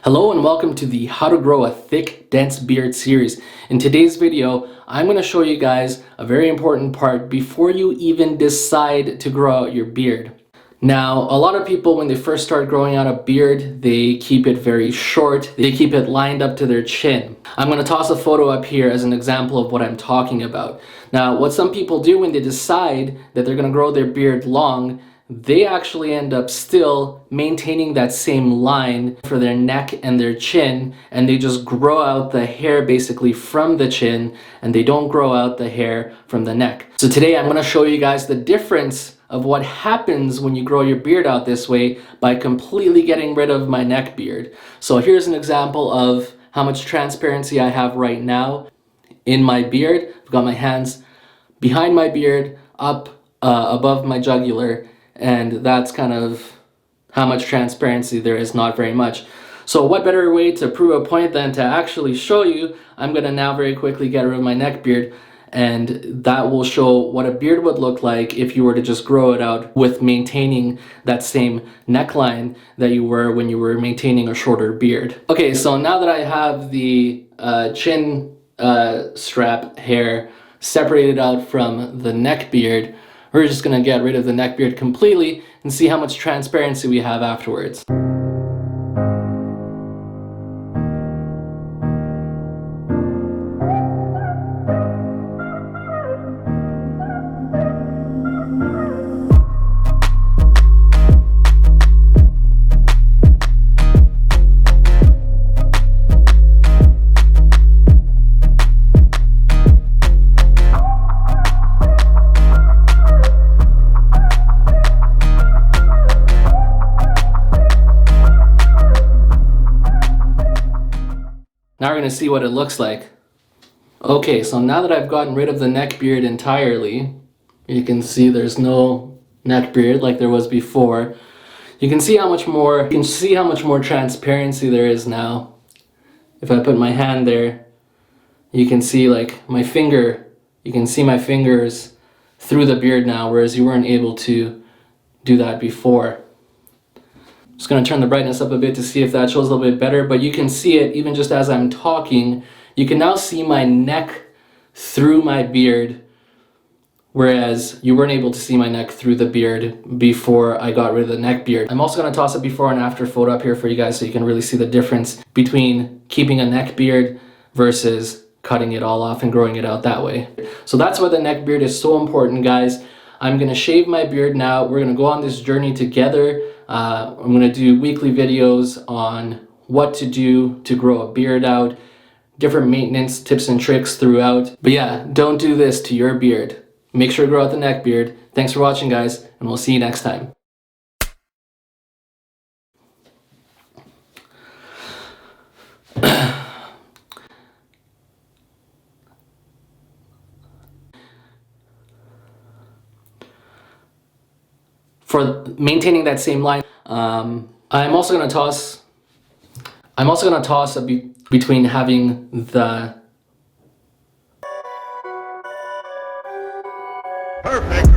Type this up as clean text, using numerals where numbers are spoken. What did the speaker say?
Hello and welcome to the How to Grow a Thick, Dense Beard series. In today's video, I'm going to show you guys a very important part before you even decide to grow out your beard. Now, a lot of people, when they first start growing out a beard, they keep it very short. They keep it lined up to their chin. I'm going to toss a photo up here as an example of what I'm talking about. Now, what some people do when they decide that they're going to grow their beard long, they actually end up still maintaining that same line for their neck and their chin, and they just grow out the hair basically from the chin, and they don't grow out the hair from the neck. So today I'm going to show you guys the difference of what happens when you grow your beard out this way by completely getting rid of my neck beard. So here's an example of how much transparency I have right now in my beard. I've got my hands behind my beard, up above my jugular, and that's kind of how much transparency there is, not very much. So what better way to prove a point than to actually show you? I'm going to now very quickly get rid of my neck beard, and that will show what a beard would look like if you were to just grow it out with maintaining that same neckline that you were when you were maintaining a shorter beard. Okay, so now that I have the chin strap hair separated out from the neck beard, we're just going to get rid of the neck beard completely and see how much transparency we have afterwards. Now we're going to see what it looks like. Okay, so now that I've gotten rid of the neck beard entirely, you can see there's no neck beard like there was before. You can see how much more transparency there is now. If I put my hand there, you can see like my finger, you can see my fingers through the beard now, whereas you weren't able to do that before. Just going to turn the brightness up a bit to see if that shows a little bit better, but you can see it even just as I'm talking. You can now see my neck through my beard, whereas you weren't able to see my neck through the beard before I got rid of the neck beard. I'm also going to toss a before and after photo up here for you guys so you can really see the difference between keeping a neck beard versus cutting it all off and growing it out that way. So that's why the neck beard is so important, guys. I'm going to shave my beard now. We're going to go on this journey together. I'm going to do weekly videos on what to do to grow a beard out, different maintenance tips and tricks throughout. But yeah, don't do this to your beard. Make sure to grow out the neck beard. Thanks for watching, guys, and we'll see you next time. For maintaining that same line, I'm also going to toss between having the perfect.